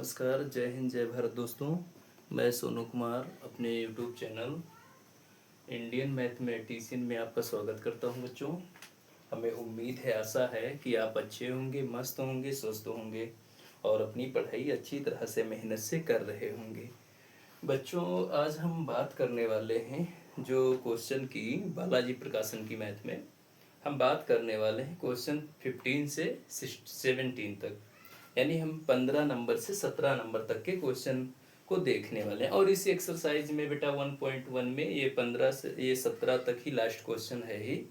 नमस्कार, जय हिंद, जय भारत दोस्तों। मैं सोनू कुमार अपने यूट्यूब चैनल इंडियन मैथमेटिशियन में आपका स्वागत करता हूं बच्चों। हमें उम्मीद है, आशा है कि आप अच्छे होंगे, मस्त होंगे, स्वस्थ होंगे और अपनी पढ़ाई अच्छी तरह से मेहनत से कर रहे होंगे। बच्चों, आज हम बात करने वाले हैं जो क्वेश्चन की बालाजी प्रकाशन की मैथ में हम बात करने वाले हैं क्वेश्चन 15 से 17 तक, यानी हम 15 नंबर से 17 नंबर तक के क्वेश्चन को देखने वाले हैं। और इस एक्सरसाइज में बेटा 1.1 में ये 15 से ये 17 तक ही लास्ट क्वेश्चन है ही,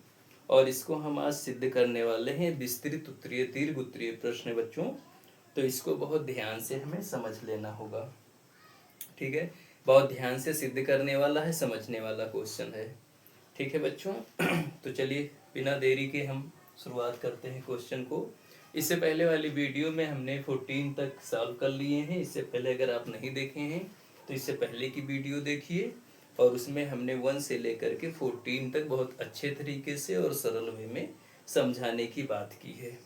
और इसको हम आज सिद्ध करने वाले हैं विस्तृत उत्तरीय दीर्घ उत्तरीय प्रश्न बच्चों। तो इसको बहुत ध्यान से हमें समझ लेना होगा, ठीक है। बहुत ध्यान से सिद्ध करने वाला है, समझने वाला क्वेश्चन है, ठीक है बच्चों। तो चलिए बिना देरी के हम शुरुआत करते हैं क्वेश्चन को। इससे पहले वाली वीडियो में हमने 14 तक सॉल्व कर लिए हैं। इससे पहले अगर आप नहीं देखे हैं तो इससे पहले की वीडियो देखिए, और उसमें हमने 1 से लेकर के 14 तक बहुत अच्छे तरीके से और सरल वे में समझाने की बात की है,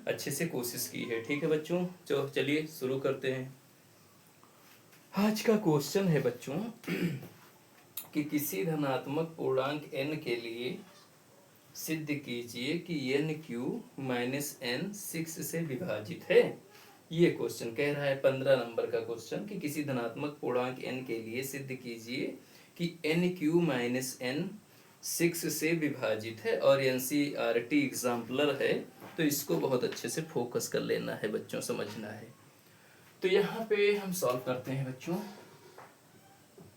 अच्छे से कोशिश की है, ठीक है बच्चों। तो चलिए शुरू करते हैं। आज का क्वेश्चन है बच्चों कि किसी धनात्मक पूर्णांक n के लिए सिद्ध कीजिए कि एन क्यू माइनस एन 6 से विभाजित है। ये क्वेश्चन कह रहा है 15 नंबर का क्वेश्चन कि किसी धनात्मक पूर्णांक n के लिए सिद्ध कीजिए कि एन क्यू माइनस एन 6 से विभाजित है, और एनसीईआरटी एग्जाम्पलर है, तो इसको बहुत अच्छे से फोकस कर लेना है बच्चों, समझना है। तो यहाँ पे हम सॉल्व करते हैं बच्चों,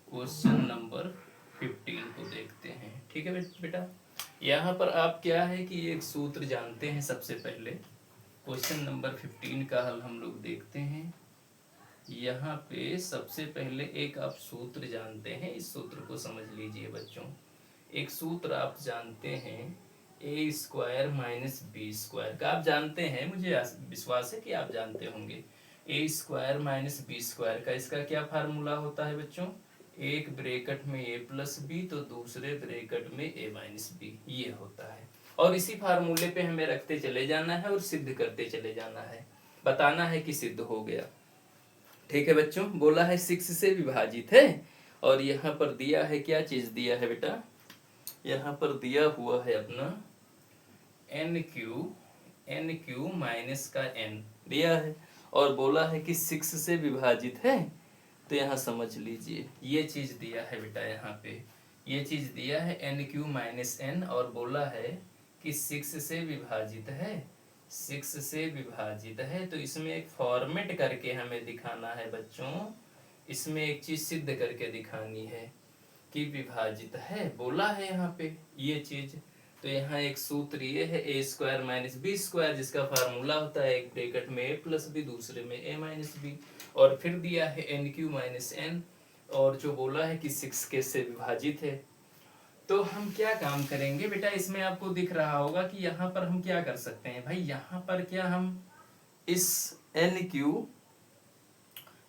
क्वेश्चन नंबर 15 को देखते हैं, ठीक है बेटा। यहाँ पर आप क्या है कि एक सूत्र जानते हैं। सबसे पहले क्वेश्चन नंबर 15 का हल हम लोग देखते हैं। यहाँ पे सबसे पहले एक आप सूत्र जानते हैं, इस सूत्र को समझ लीजिए बच्चों। एक सूत्र आप जानते हैं ए स्क्वायर माइनस बी स्क्वायर का, आप जानते हैं, मुझे विश्वास है कि आप जानते होंगे। ए स्क्वायर माइनस बी स्क्वायर का इसका क्या फार्मूला होता है बच्चों? एक ब्रैकेट में ए प्लस बी तो दूसरे ब्रैकेट में ए माइनस बी, ये होता है। और इसी फार्मूले पे हमें रखते चले जाना है और सिद्ध करते चले जाना है, बताना है कि सिद्ध हो गया, ठीक है बच्चों। बोला है 6 से विभाजित है, और यहाँ पर दिया है, क्या चीज दिया है बेटा? यहाँ पर दिया हुआ है अपना एन क्यू माइनस का एन दिया है, और बोला है कि 6 से विभाजित है। तो यहाँ समझ लीजिए ये चीज दिया है बेटा, यहाँ पे ये चीज दिया है एन क्यू माइनस एन, और बोला है कि 6 से विभाजित है, 6 से विभाजित है। तो इसमें एक फॉर्मेट करके हमें दिखाना है बच्चों, इसमें एक चीज सिद्ध करके दिखानी है कि विभाजित है, बोला है यहाँ पे ये चीज। तो यहाँ एक सूत्र ये है ए स्क्वायर माइनस बी स्क्वायर, जिसका फार्मूला होता है एक ब्रैकेट में ए प्लस बी दूसरे में ए माइनस बी, और फिर दिया है एन क्यू माइनस एन, और जो बोला है कि 6 के से विभाजित है। तो हम क्या काम करेंगे बेटा, इसमें आपको दिख रहा होगा कि यहाँ पर हम क्या कर सकते हैं भाई। यहाँ पर क्या हम इस एन क्यू,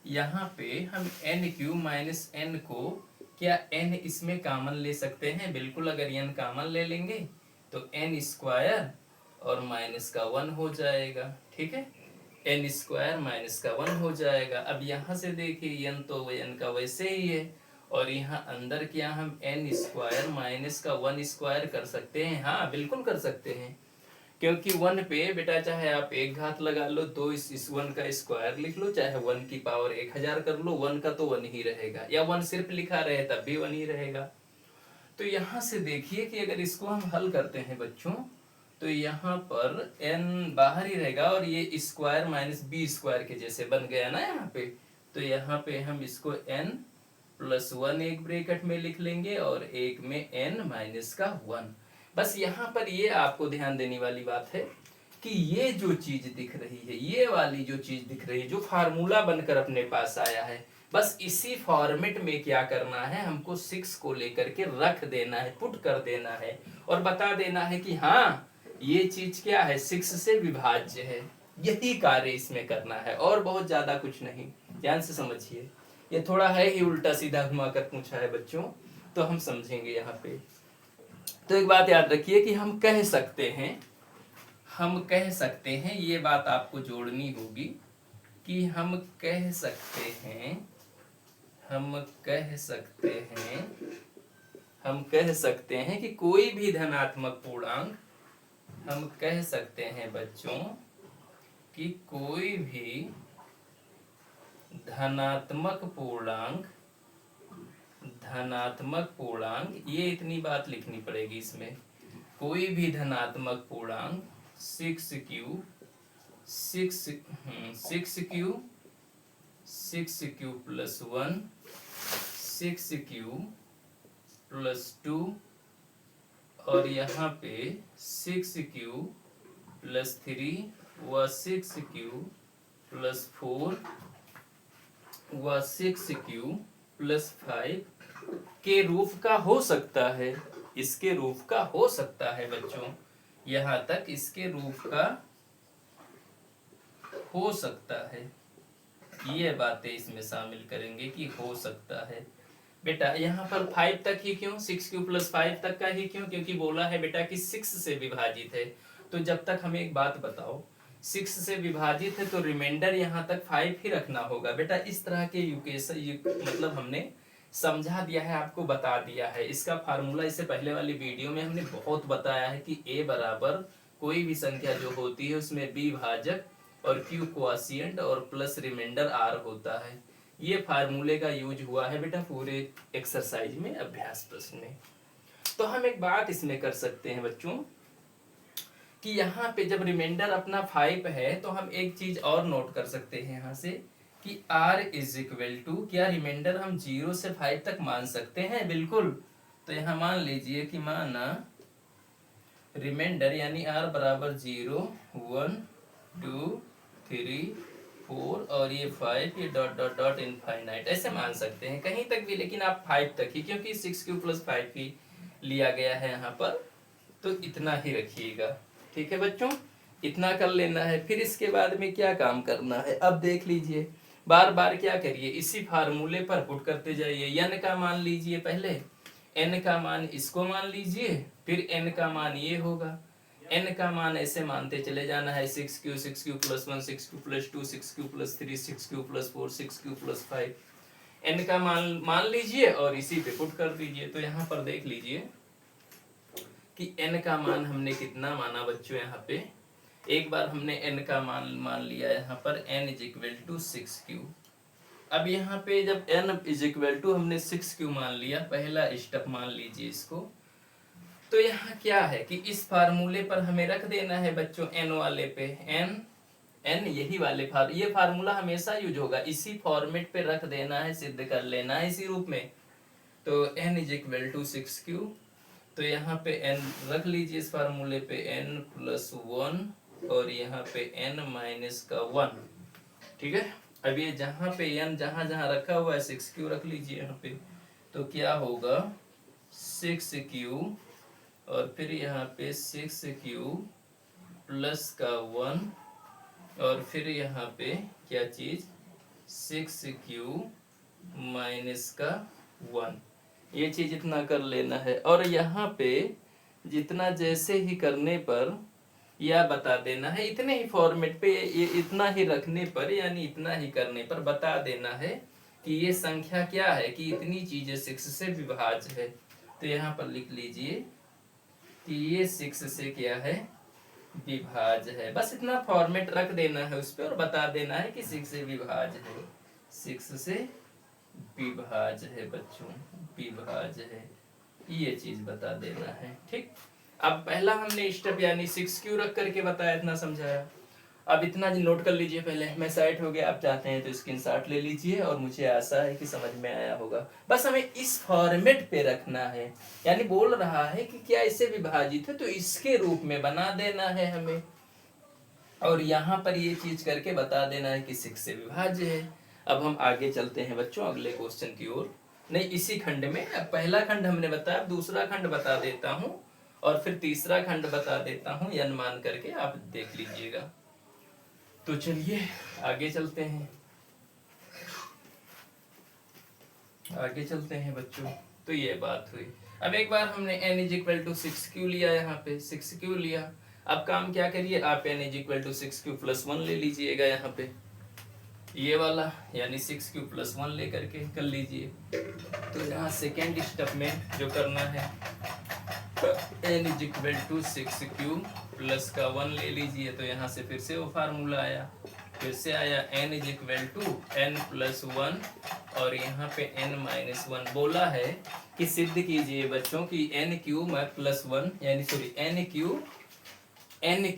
यहाँ पे हम एन क्यू माइनस एन को क्या एन इसमें कॉमन ले सकते हैं? बिल्कुल, अगर एन कॉमन ले लेंगे तो एन स्क्वायर और माइनस का 1 हो जाएगा, ठीक है। एन स्क्वायर माइनस का 1 हो जाएगा। अब यहाँ से देखिए एन तो एन का वैसे ही है, और यहाँ अंदर क्या हम एन स्क्वायर माइनस का 1 स्क्वायर कर सकते हैं? हाँ बिल्कुल कर सकते हैं, क्योंकि 1 पे बेटा चाहे आप एक घात लगा लो, तो इस 1 का स्क्वायर लिख लो, चाहे 1 की पावर 1000 कर लो, 1 का तो 1 ही रहेगा, या 1 सिर्फ लिखा रहे तब भी 1 ही रहेगा। तो यहाँ से देखिए कि अगर इसको हम हल करते हैं बच्चों, तो यहाँ पर n बाहर ही रहेगा, और ये स्क्वायर माइनस बी स्क्वायर के जैसे बन गया ना यहाँ पे। तो यहाँ पे हम इसको n प्लस 1 एक ब्रैकेट में लिख लेंगे, और एक में n माइनस का 1। बस यहाँ पर ये आपको ध्यान देने वाली बात है कि ये जो चीज दिख रही है, ये वाली जो चीज दिख रही है, जो फार्मूला बनकर अपने पास आया है, बस इसी फॉर्मेट में क्या करना है, हमको 6 को लेकर के रख देना है, पुट कर देना है, और बता देना है कि हाँ ये चीज क्या है, 6 से विभाज्य है। यही कार्य इसमें करना है, और बहुत ज्यादा कुछ नहीं। ध्यान से समझिए, ये थोड़ा है ही उल्टा सीधा घुमाकर पूछा है बच्चों, तो हम समझेंगे यहाँ पे। तो एक बात याद रखिए कि हम कह सकते हैं, ये बात आपको जोड़नी होगी कि हम कह सकते हैं कि कोई भी धनात्मक पूर्णांक, हम कह सकते हैं बच्चों कि कोई भी धनात्मक पूर्णांक, ये इतनी बात लिखनी पड़ेगी इसमें, कोई भी धनात्मक पूर्णांक 6q प्लस 1, 6q प्लस 2 और यहाँ पे 6q प्लस 3 व 6q प्लस 4 व 6q प्लस 5 के रूप का हो सकता है, इसके रूप का हो सकता है बच्चों, यहाँ तक इसके रूप का हो सकता है। ये बातें इसमें शामिल करेंगे कि हो सकता है। बेटा यहाँ पर 5 तक ही क्यों, 6q प्लस 5 तक का ही क्यों, क्योंकि बोला है बेटा कि 6 से विभाजित है। तो जब तक हमें एक बात बताओ, 6 से विभाजित है तो रिमाइंडर यहाँ तक 5 ही रखना होगा। बेटा इस तरह के मतलब हमने समझा दिया है, आपको बता दिया है। इसका फार्मूला इससे पहले वाली वीडियो में हमने बहुत बताया है कि a बराबर कोई भी संख्या जो होती है उसमें b भाजक और q क्वोशिएंट और प्लस रिमाइंडर r होता है। ये फार्मूले का यूज हुआ है बेटा पूरे एक्सरसाइज में, अभ्यास प्रश्न में। तो हम एक बात इसमें कर सकते हैं बच्चों कि यहाँ पे जब रिमाइंडर अपना 5 है तो हम एक चीज और नोट कर सकते हैं यहाँ से कि r इज इक्वल टू, क्या रिमाइंडर हम 0 से 5 तक मान सकते हैं? बिल्कुल। तो यहाँ मान लीजिए कि माना रिमाइंडर यानी r बराबर 0, 1, 2, 3, 4 और ये 5, ये डॉट डॉट डॉट इनफाइनाइट, ऐसे मान सकते हैं कहीं तक भी, लेकिन आप 5 तक ही, क्योंकि 6q प्लस 5 ही लिया गया है यहाँ पर, तो इतना ही रखिएगा। ठीक है बच्चों, इतना कर लेना है। फिर इसके बाद में क्या काम करना है, अब देख लीजिए, बार बार क्या करिए, इसी फार्मूले पर पुट करते जाइए। n का मान लीजिए पहले, n का मान इसको मान लीजिए, फिर n का मान ये होगा। n का मान ऐसे मानते चले जाना है, 6q plus 1, 6q plus 2, 6q plus 3, 6q plus 4, 6q plus 5। n का मान लीजिए और इसी पे पुट कर दीजिए। तो यहाँ पर देख लीजिए कि n का मान हमने कितना माना बच्चों, यहाँ पे एक बार हमने n का मान लिया यहाँ पर, n is equal to 6q। अब यहाँ पे जब n इज इक्वल टू हमने 6q मान लिया, पहला स्टेप मान लीजिए इसको, तो यहाँ क्या है कि इस फार्मूले पर हमें रख देना है बच्चों, n वाले पे n यही वाले ये फार्मूला हमेशा यूज होगा, इसी फॉर्मेट पे रख देना है, सिद्ध कर लेना है इसी रूप में। तो n is equal to 6q, तो यहाँ पे n रख लीजिए इस फार्मूले पे, n प्लस 1 और यहाँ पे n माइनस का 1। ठीक है, अब ये जहाँ पे n जहाँ जहाँ रखा हुआ है 6q रख लीजिए यहाँ पे, तो क्या होगा 6q और फिर यहाँ पे 6q प्लस का 1 और फिर यहाँ पे क्या चीज 6q माइनस का 1, ये चीज इतना कर लेना है। और यहाँ पे जितना जैसे ही करने पर या बता देना है, इतने ही फॉर्मेट पे ये इतना ही रखने पर यानी इतना ही करने पर बता देना है कि ये संख्या क्या है, कि इतनी चीजें 6 से विभाज्य है। तो यहाँ पर लिख लीजिए कि ये 6 से क्या है, विभाज्य है। बस इतना फॉर्मेट रख देना है उस पर और बता देना है कि 6 से विभाज्य है, 6 से विभाज्य है बच्चों, विभाज्य है, ये चीज बता देना है। ठीक, अब पहला हमने स्टेप यानी 6q रख करके बताया, इतना समझाया। अब इतना नोट कर लीजिए पहले, मैं साइड हो गया, आप चाहते हैं तो स्क्रीनशॉट ले लीजिए और मुझे आशा है कि समझ में आया होगा। बस हमें इस फॉर्मेट पे रखना है, यानी बोल रहा है कि क्या इससे विभाजित है तो इसके रूप में बना देना है हमें, और यहाँ पर ये चीज करके बता देना है कि 6 से विभाज्य है। अब हम आगे चलते हैं बच्चों अगले क्वेश्चन की ओर, नहीं इसी खंड में, अब पहला खंड हमने बताया, दूसरा खंड बता देता हूँ और फिर तीसरा खंड बता देता हूँ, n मान करके आप देख लीजिएगा। तो चलिए आगे चलते हैं, आगे चलते हैं बच्चों। तो ये बात हुई। अब एक बार हमने n is equal to 6q लिया, यहाँ पे 6q लिया। अब काम क्या करिए आप, n is equal to 6q plus 1 ले लीजिएगा यहाँ पे। ये वाला यानी 6q+1 लेकर के कर लीजिए। तो यहाँ सेकेंड स्टेप में जो करना है n = 6q+1 ले लीजिए। तो यहाँ से फिर से वो फार्मूला आया, फिर से आया n = n+1 और यहाँ पे n-1 बोला है कि सिद्ध कीजिए बच्चों कि n3+1 यानी सॉरी n3 - n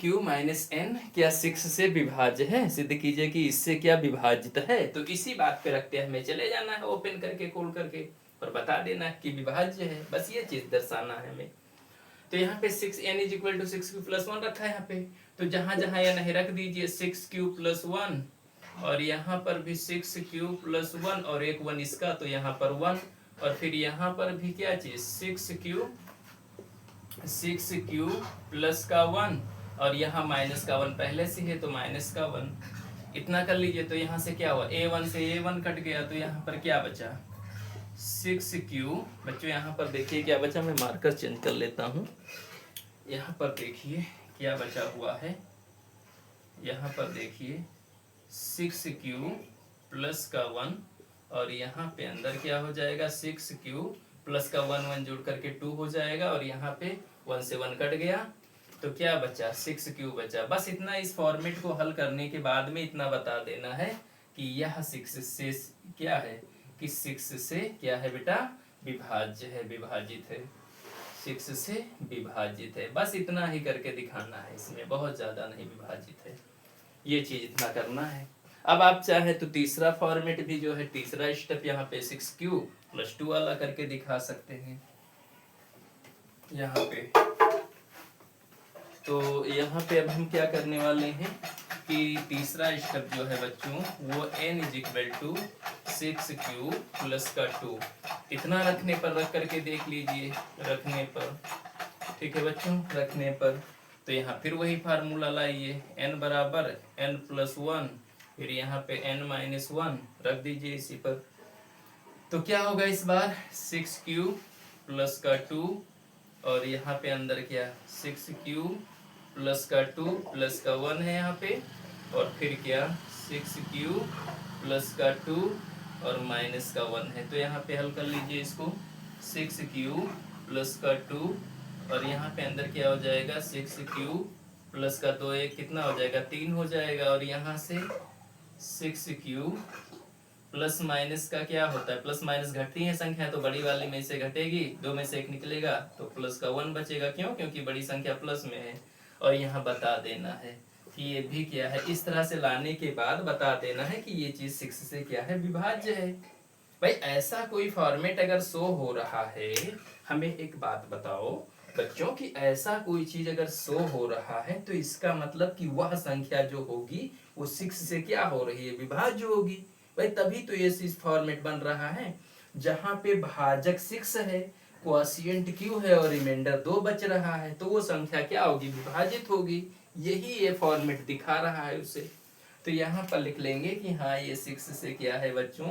क्या 6 से विभाज्य है। सिद्ध कीजिए कि इससे क्या विभाजित है। तो इसी बात पे रखते हमें चले जाना है ओपन करके खोल करके और बता देना है कि विभाज्य है, बस ये चीज दर्शाना है हमें। तो यहाँ पे n = 6q+1 रखा है यहाँ पे, तो जहां जहां n है रख दीजिए 6q+1 और यहाँ पर भी 6q+1 और एक 1 इसका, तो यहाँ पर 1 और फिर यहाँ पर भी क्या चीज 6q+1 और यहाँ -1 पहले से है तो -1 इतना कर लीजिए। तो यहाँ से क्या हुआ a1 से a1 कट गया, तो यहाँ पर क्या बचा 6q। बच्चों यहाँ पर देखिए क्या बचा, मैं मार्कर चेंज कर लेता हूँ। यहाँ पर देखिए क्या बचा हुआ है, यहाँ पर देखिए 6q+1 और यहाँ पे अंदर क्या हो जाएगा 6q+1 जोड़ करके 2 हो जाएगा और यहाँ पे 1 से 1 कट गया, तो क्या बचा 6q बचा। बस इतना इस फॉर्मेट को हल करने के बाद में इतना बता देना है कि यह 6 से क्या है कि 6 से क्या है बेटा विभाज्य है, विभाजित है, 6 से विभाजित है। बस इतना ही करके दिखाना है, इसमें बहुत ज्यादा नहीं विभाजित है, ये चीज इतना करना है। अब आप चाहे तो तीसरा फॉर्मेट भी जो है तीसरा स्टेप यहाँ पे 6q+2 वाला करके दिखा सकते हैं यहाँ पे। तो यहाँ पे अब हम क्या करने वाले हैं कि तीसरा स्टेप जो है बच्चों वो n = 6q+2 इतना रखने पर रख करके देख लीजिए, रखने पर ठीक है बच्चों, रखने पर तो यहाँ फिर वही फार्मूला लाइए n = n+1 फिर यहाँ पे n-1 रख दीजिए इसी पर। तो क्या होगा इस बार 6q+2 और यहाँ पे अंदर क्या 6q+2 है यहाँ पे और फिर क्या 6q+2 और -1 है। तो यहाँ पे हल कर लीजिए इसको 6q+2 और यहाँ पे अंदर क्या हो जाएगा 6q+2 एक कितना हो जाएगा 3 हो जाएगा और यहाँ से 6q प्लस माइनस का क्या होता है, प्लस माइनस घटती है संख्या तो बड़ी वाले में से घटेगी, 2 में से 1 निकलेगा तो प्लस का 1 बचेगा, क्यों क्योंकि बड़ी संख्या प्लस में है। और यहाँ बता देना है कि ये भी क्या है, इस तरह से लाने के बाद बता देना है कि ये चीज 6 से क्या है विभाज्य है। भाई ऐसा कोई फॉर्मेट अगर शो हो रहा है, हमें एक बात बताओ बच्चों कि ऐसा कोई चीज अगर शो हो रहा है तो इसका मतलब कि वह संख्या जो होगी वो 6 से क्या हो रही है विभाज्य होगी। भाई तभी तो ये फॉर्मेट बन रहा है जहां पे भाजक 6 है, क्वोशिएंट q है और रिमाइंडर 2 बच रहा है, तो वो संख्या क्या होगी विभाजित होगी। यही ये फॉर्मेट दिखा रहा है उसे। तो यहाँ पर लिख लेंगे कि हाँ ये 6 से क्या है बच्चों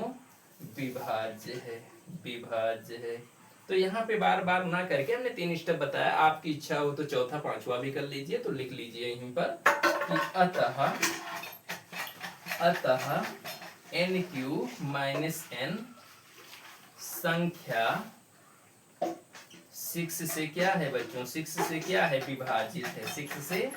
विभाज्य है, विभाज्य है। तो यहाँ पे बार बार ना करके हमने 3 स्टेप बताया, आपकी इच्छा हो तो चौथा पांचवा भी कर लीजिए। तो लिख लीजिए यहीं पर कि अतः n3 - n संख्या 6 से क्या है बच्चों, 6 से क्या है विभाजित है, 6 से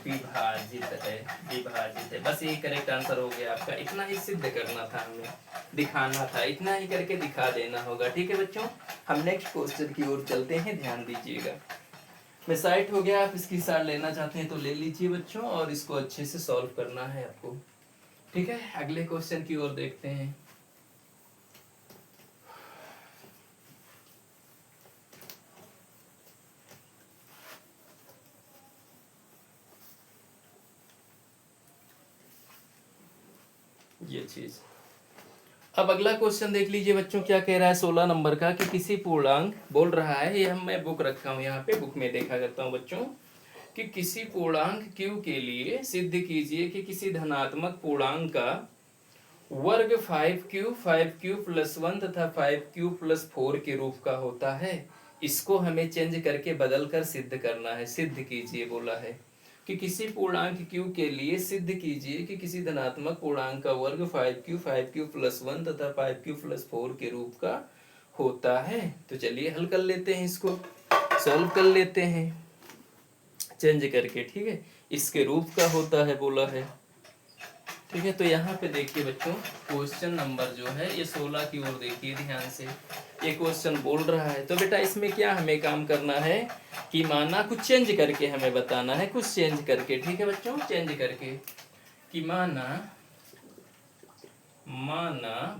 विभाजित है, विभाजित है। बस यही करेक्ट आंसर हो गया आपका। इतना ही सिद्ध करना था हमें, दिखाना था, इतना ही करके दिखा देना होगा। ठीक है बच्चों, हम नेक्स्ट क्वेश्चन की ओर चलते हैं, ध्यान दीजिएगा। मैं साइट हो गया, आप इसकी सार लेना चाहते हैं तो ले लीजिए बच्चों, और इसको अच्छे से सॉल्व करना है आपको। ठीक है, अगले क्वेश्चन की ओर देखते हैं। ये चीज अब अगला क्वेश्चन देख लीजिए बच्चों, क्या कह रहा है 16 नंबर का कि किसी पूर्णांक बोल रहा है, ये मैं बुक रखा हूं यहाँ पे, बुक में देखा करता हूँ बच्चों कि किसी पूर्णांक q के लिए सिद्ध कीजिए कि किसी धनात्मक पूर्णांक का वर्ग 5q+1 तथा 5q+4 के रूप का होता है। इसको हमें चेंज करके बदल कर सिद्ध करना है, सिद्ध कीजिए बोला है। कि किसी पूर्णांक q के लिए सिद्ध कीजिए कि किसी धनात्मक पूर्णांक का वर्ग 5q प्लस 1 तथा 5q प्लस 4 के रूप का होता है। तो चलिए हल कर लेते हैं, इसको सॉल्व कर लेते हैं चेंज करके। ठीक है, इसके रूप का होता है बोला है। ठीक है, तो यहाँ पे देखिए बच्चों, क्वेश्चन नंबर जो है ये 16 की ओर देखिए ध्यान से। ये क्वेश्चन बोल रहा है, तो बेटा इसमें क्या हमें काम करना है कि माना कुछ चेंज करके हमें बताना है, कुछ चेंज करके। ठीक है बच्चों, चेंज करके कि माना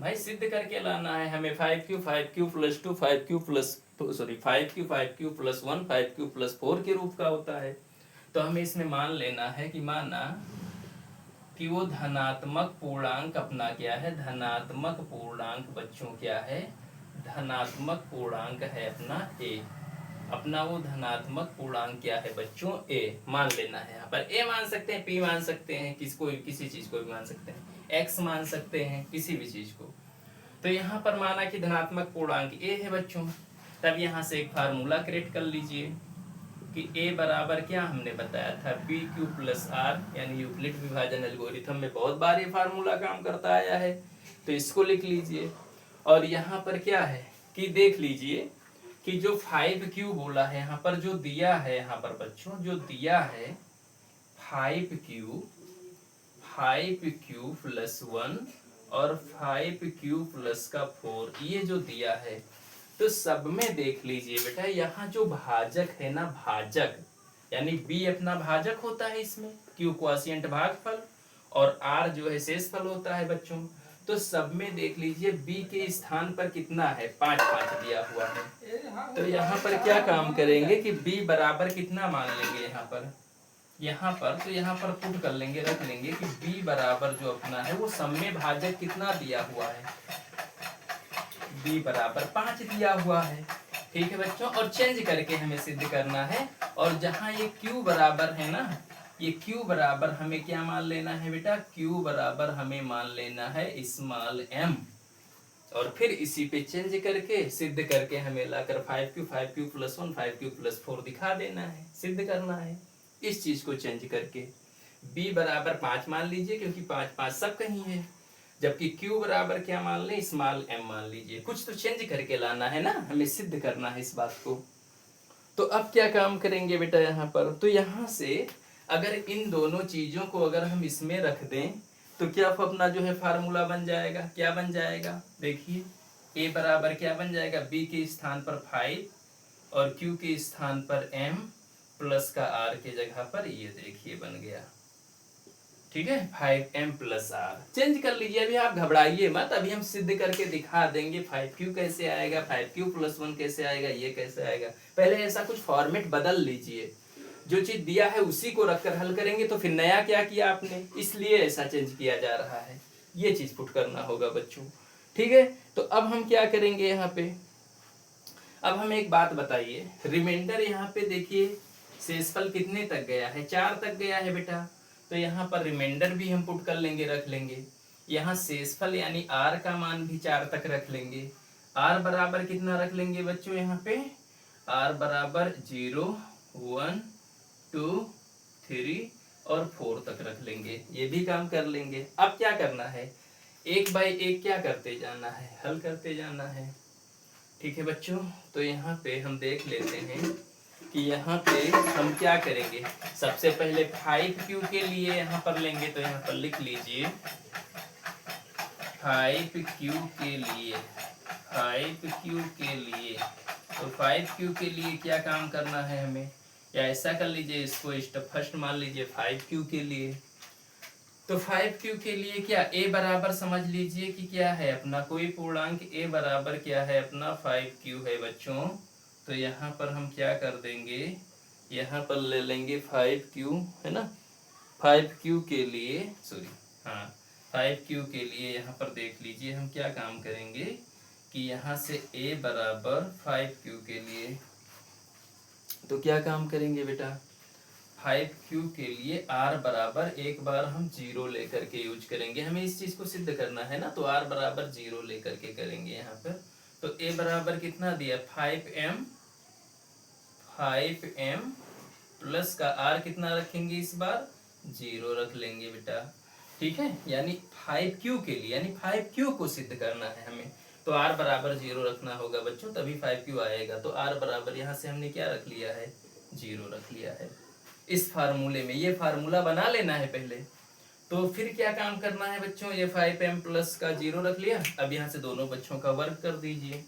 भाई सिद्ध करके लाना है हमें 5q plus 2 5q plus 5q plus 1 5q plus 4 के रूप का होता है। तो हमें इसमें मान लेना है कि माना कि वो धनात्मक पूर्णांक अपना क्या है, धनात्मक पूर्णांक बच्चों क्या है, धनात्मक पूर्णांक है अपना a। अपना वो धनात्मक पूर्णांक क्या है बच्चों, a मान लेना है। यहाँ पर a मान सकते हैं, p मान सकते हैं, किसी चीज को भी मान सकते हैं, x मान सकते हैं, किसी भी चीज को। तो यहाँ पर माना कि धनात्मक पूर्णांक a है बच्चों, तब यहाँ से एक फार्मूला क्रिएट कर लीजिए कि a बराबर क्या हमने बताया था, pq प्लस r, यानी यूक्लिड विभाजन एल्गोरिथम में बहुत बार ये फार्मूला काम करता आया है। तो इसको लिख लीजिए। और यहाँ पर क्या है कि देख लीजिए कि जो 5q बोला है यहाँ पर, जो दिया है यहाँ पर बच्चों, जो दिया है 5q प्लस 1 और 5q प्लस का 4, ये जो दिया है, तो सब में देख लीजिए बेटा यहाँ जो भाजक है ना, भाजक यानी b अपना भाजक होता है इसमें, q क्वोशिएंट भागफल और r जो है शेषफल होता है बच्चों। तो सब में देख लीजिए b के स्थान पर कितना है, 5 5 दिया हुआ है। तो यहाँ पर क्या काम करेंगे कि b बराबर कितना मान लेंगे यहाँ पर, तो यहाँ पर पुट कर लेंगे, रख लेंगे कि b बराबर जो अपना है वो सब में भाजक कितना दिया हुआ है, b बराबर 5 दिया हुआ है। ठीक है बच्चों, और चेंज करके हमें सिद्ध करना है। और जहां ये q बराबर है ना, ये q बराबर हमें क्या मान लेना है बेटा, q बराबर हमें मान लेना है स्मॉल m। और फिर इसी पे चेंज करके सिद्ध करके हमें लाकर 5q प्लस 1 5q प्लस 4 दिखा देना है, सिद्ध करना है इस चीज को चेंज करके। b बराबर 5 मान लीजिए, क्योंकि 5 5 सब कहीं है, जबकि q बराबर क्या मान लें, स्मॉल m मान लीजिए। कुछ तो चेंज करके लाना है ना, हमें सिद्ध करना है इस बात को। तो अब क्या काम करेंगे बेटा यहाँ पर, तो यहाँ से अगर इन दोनों चीजों को अगर हम इसमें रख दें तो क्या अपना जो है फार्मूला बन जाएगा, क्या बन जाएगा, देखिए a बराबर क्या बन जाएगा, b के स्थान पर 5 और q के स्थान पर m प्लस का r के जगह पर ये देखिए बन गया। ठीक है, 5m प्लस r चेंज कर लीजिए। अभी आप घबराइए मत, अभी हम सिद्ध करके दिखा देंगे 5q कैसे आएगा, 5q प्लस 1 कैसे आएगा, ये कैसे आएगा। पहले ऐसा कुछ फॉर्मेट बदल लीजिए, जो चीज दिया है उसी को रखकर हल करेंगे। तो फिर नया क्या किया आपने, इसलिए ऐसा चेंज किया जा रहा है, ये चीज पुट करना होगा बच्चों। ठीक है, तो अब हम क्या करेंगे यहाँ पे, अब हमें एक बात बताइए, रिमाइंडर यहाँ पे देखिए शेषफल कितने तक गया है, 4 तक गया है बेटा। तो यहाँ पर रिमाइंडर भी हम पुट कर लेंगे, रख लेंगे। यहाँ शेषफल यानी r का मान भी 4 तक रख लेंगे। r बराबर कितना रख लेंगे बच्चों, यहाँ पे r बराबर 0 1 2 3 और 4 तक रख लेंगे, ये भी काम कर लेंगे। अब क्या करना है, एक बाय एक क्या करते जाना है, हल करते जाना है। ठीक है बच्चों, तो यहाँ पे हम देख लेते हैं कि यहाँ पे हम क्या करेंगे। सबसे पहले 5q के लिए यहाँ पर लेंगे, तो यहाँ पर लिख लीजिए 5q के लिए, 5q के लिए, तो 5q के लिए क्या काम करना है हमें, या ऐसा कर लीजिए, इसको स्टेप फर्स्ट मान लीजिए 5q के लिए। तो 5q के लिए क्या a बराबर समझ लीजिए कि क्या है अपना, कोई पूर्णांक a बराबर क्या है अपना 5q है बच्चों। तो यहाँ पर हम क्या कर देंगे, यहाँ पर ले लेंगे 5q है ना, 5q के लिए हाँ 5q के लिए यहाँ पर देख लीजिए हम क्या काम करेंगे कि यहाँ से a बराबर 5q के लिए, तो क्या काम करेंगे बेटा, 5q के लिए r बराबर एक बार हम 0 लेकर के यूज करेंगे। हमें इस चीज को सिद्ध करना है ना, तो r बराबर 0 लेकर के करेंगे यहाँ पर। तो a बराबर कितना दिया, 5m प्लस का r कितना रखेंगे इस बार, 0 रख लेंगे बेटा। ठीक है, यानी 5q के लिए, यानी 5q को सिद्ध करना है हमें, तो r बराबर 0 रखना होगा बच्चों, तभी 5q आएगा। तो r बराबर यहाँ से हमने क्या रख लिया है, 0 रख लिया है इस फार्मूले में। ये फार्मूला बना लेना है पहले। तो फिर क्या काम करना है बच्चों, ये 5m प्लस का 0 रख लिया। अब यहाँ से दोनों पक्षों का वर्ग कर दीजिए।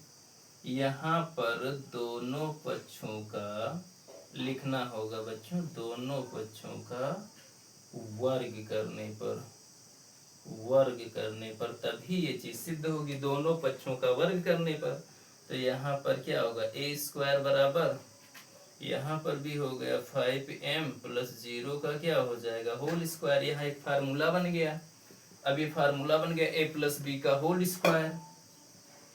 यहाँ पर दोनों पक्षों का लिखना होगा बच्चों, दोनों पक्षों का वर्ग करने पर तभी ये चीज सिद्ध होगी, दोनों पक्षों का वर्ग करने पर। तो यहाँ पर क्या होगा, a स्क्वायर बराबर, यहाँ पर भी हो गया 5m प्लस 0 का क्या हो जाएगा, होल स्क्वायर। यहाँ एक फार्मूला बन गया। अब ये फार्मूला बन गया a प्लस बी का whole square,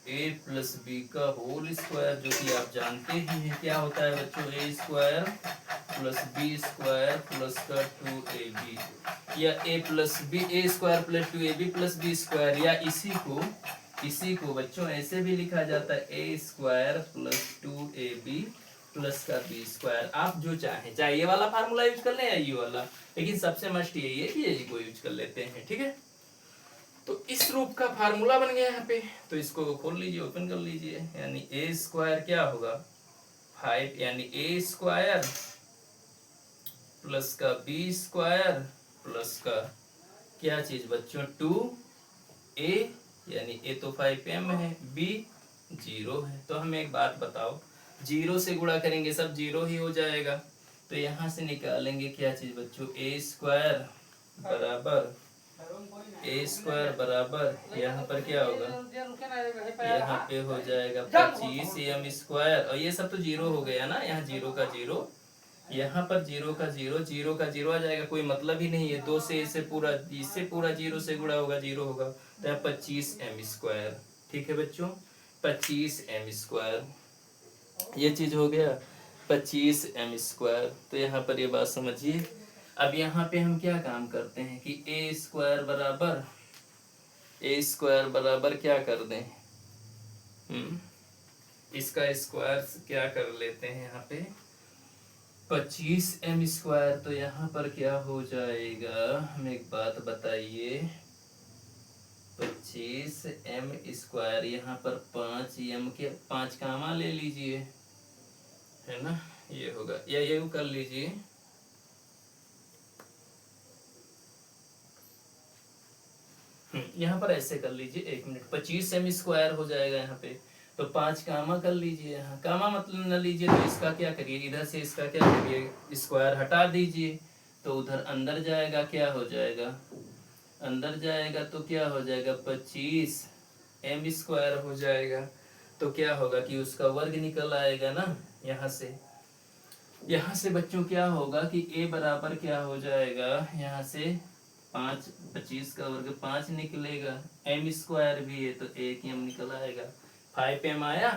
a plus B का होल स्क्वायर, जो कि आप जानते ही हैं क्या होता है बच्चों, a square plus B square plus का 2ab, या a plus B, a square plus 2ab plus B square, या इसी को बच्चों ऐसे भी लिखा जाता है a square plus 2ab plus का बी स्क्वायर। आप जो चाहें, चाहे ये वाला फार्मूला यूज कर लें या ये वाला, लेकिन सबसे मस्ट यही है कि यही को यूज कर लेते हैं। ठीक है, तो इस रूप का फार्मूला बन गया यहाँ पे। तो इसको खोल लीजिए, ओपन कर लीजिए, यानी a स्क्वायर क्या होगा 5, यानी a स्क्वायर प्लस का बी स्क्वायर प्लस का क्या चीज बच्चों 2a, यानी a तो 5m है, b 0 है। तो हमें एक बात बताओ, 0 से गुणा करेंगे सब 0 ही हो जाएगा। तो यहाँ से निकालेंगे क्या चीज बच्चों, a स्क्वायर बराबर यहाँ पर क्या होगा, यहाँ पे हो जाएगा 25m स्क्वायर, और ये सब तो 0 हो गया ना, यहाँ 0 का 0, यहाँ पर 0 का 0, 0 का 0 आ जाएगा, कोई मतलब ही नहीं है। 2 से इससे पूरा 0 से गुणा होगा 0 होगा, तो यहाँ 25m स्क्वायर। ठीक है बच्चों, 25m स्क्वायर, ये चीज हो गया 25m स्क्वायर। तो यहाँ पर ये बात समझिए। अब यहाँ पे हम क्या काम करते हैं कि a स्क्वायर बराबर क्या कर दें, इसका स्क्वायर क्या कर लेते हैं यहाँ पे 25m स्क्वायर। तो यहाँ पर क्या हो जाएगा, हमें एक बात बताइए, 25m स्क्वायर, यहाँ पर 5m के 5 कामा ले लीजिए, है ना, ये होगा, या ये कर लीजिए, यहाँ पर ऐसे कर लीजिए, 1 मिनट, 25m स्क्वायर हो जाएगा यहाँ पे। तो 5 कामा कर लीजिए, यहाँ कामा मतलब न लीजिए, तो इसका क्या करिए, इधर से इसका क्या करिए, स्क्वायर हटा दीजिए, तो उधर अंदर जाएगा, क्या हो जाएगा, अंदर जाएगा तो क्या हो जाएगा 25m स्क्वायर हो जाएगा। तो क्या होगा कि उसका वर्ग निकल आएगा ना, यहाँ से बच्चों क्या होगा कि a बराबर क्या हो जाएगा, यहाँ से 5, 25 का वर्ग 5 निकलेगा, m स्क्वायर भी है तो 1m निकल आएगा, 5m आया।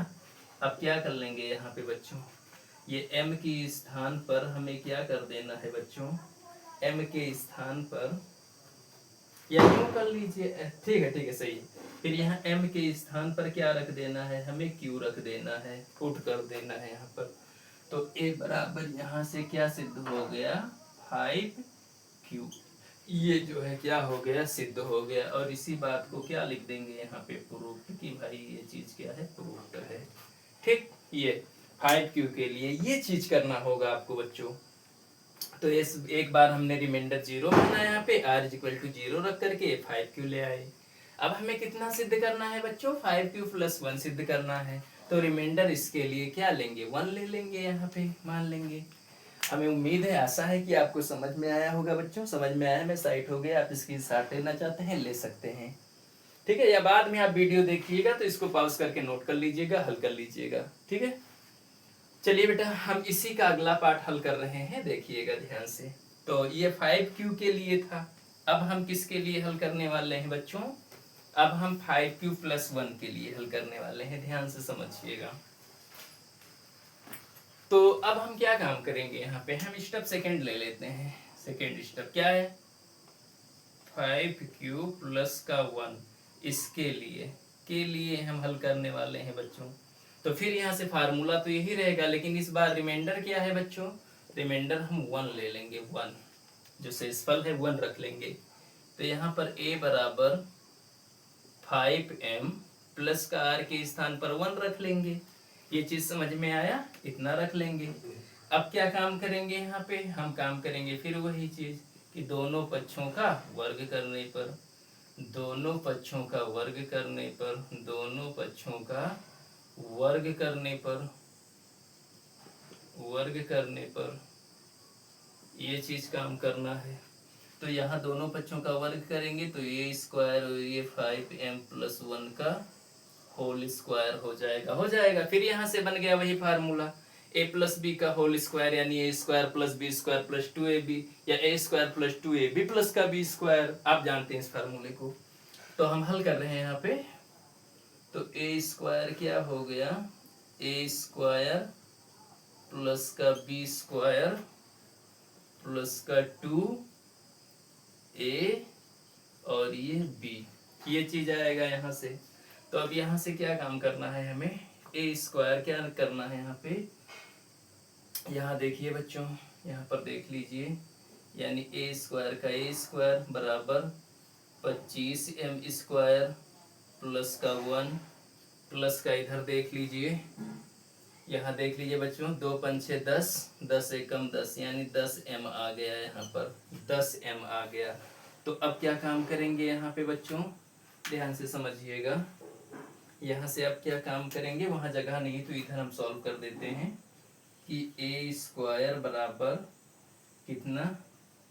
अब क्या कर लेंगे यहाँ पे बच्चों, ये m के स्थान पर हमें क्या कर देना है बच्चों, m के स्थान पर, या यूं कर लीजिए, ठीक है सही है। फिर यहाँ m के स्थान पर क्या रख देना है, हमें q रख देना है, पुट कर देना है यहाँ पर। तो a बराबर यहाँ से क्या सिद्ध हो गया 5q, ये जो है क्या हो गया, सिद्ध हो गया। और इसी बात को क्या लिख देंगे यहाँ पे, प्रूफ, कि भाई ये चीज क्या है, प्रूफ है। ठीक, ये 5q के लिए ये चीज करना होगा आपको बच्चों। तो इस एक बार हमने रिमाइंडर 0 बना, यहाँ पे r इक्वल टू 0 रख करके 5q ले आए। अब हमें कितना सिद्ध करना है बच्चों, 5q प्लस 1 सिद्ध करना है। तो रिमाइंडर इसके लिए क्या लेंगे, 1 ले लेंगे, यहाँ पे मान लेंगे। हमें उम्मीद है, आशा है कि आपको समझ में आया होगा बच्चों। समझ में आया, मैं साइट हो गया, आप इसकी शॉट लेना चाहते हैं ले सकते हैं, ठीक है, या बाद में आप वीडियो देखिएगा तो इसको पॉज करके नोट कर लीजिएगा, हल कर लीजिएगा, ठीक है। चलिए बेटा, हम इसी का अगला पार्ट हल कर रहे हैं, देखिएगा ध्यान से। तो ये 5q के लिए था, अब हम किसके लिए हल करने वाले हैं बच्चों, अब हम 5q प्लस 1 के लिए हल करने वाले हैं, ध्यान से समझिएगा। तो अब हम क्या काम करेंगे, यहाँ पे हम स्टेप सेकंड ले लेते हैं। सेकंड स्टेप क्या है, 5q प्लस का 1, इसके लिए हम हल करने वाले हैं बच्चों। तो फिर यहाँ से फार्मूला तो यही रहेगा, लेकिन इस बार रिमाइंडर क्या है बच्चों, रिमाइंडर हम 1 ले लेंगे, 1 जो शेषफल है 1 रख लेंगे। तो यहाँ पर a बराबर 5m प्लस का r के स्थान पर 1 रख लेंगे। ये चीज समझ में आया, इतना रख लेंगे। अब क्या काम करेंगे, यहाँ पे हम काम करेंगे फिर वही चीज कि दोनों पक्षों का वर्ग करने पर, दोनों पक्षों का वर्ग करने पर, दोनों पक्षों का वर्ग करने पर, वर्ग करने पर ये चीज काम करना है। तो यहाँ दोनों पक्षों का वर्ग करेंगे तो ये स्क्वायर और ये 5m प्लस 1 का होल स्क्वायर हो जाएगा, हो जाएगा। फिर यहाँ से बन गया वही फार्मूला, a प्लस बी का होल स्क्वायर यानी a square plus B square plus 2ab, या a square plus 2ab plus का बी स्क्वायर। आप जानते हैं इस फार्मूले को। तो हम हल कर रहे हैं यहाँ पे। तो a स्क्वायर क्या हो गया, a स्क्वायर प्लस का बी स्क्वायर प्लस का 2a और ये b, ये चीज आएगा यहाँ से। तो अब यहाँ से क्या काम करना है हमें, a स्क्वायर क्या करना है यहाँ पे, यहाँ देखिए बच्चों, यहाँ पर देख लीजिए, यानी a स्क्वायर का a स्क्वायर बराबर 25m स्क्वायर प्लस का 1 प्लस का इधर देख लीजिए, यहाँ देख लीजिए बच्चों, 2 5 6 10, 10 एकम 10 यानी 10m आ गया, यहाँ पर 10m आ गया। तो अब क्या काम करेंगे यहाँ पे बच्चों, ध्यान से समझिएगा। यहाँ से अब क्या काम करेंगे, वहाँ जगह नहीं तो इधर हम सॉल्व कर देते हैं कि a स्क्वायर बराबर कितना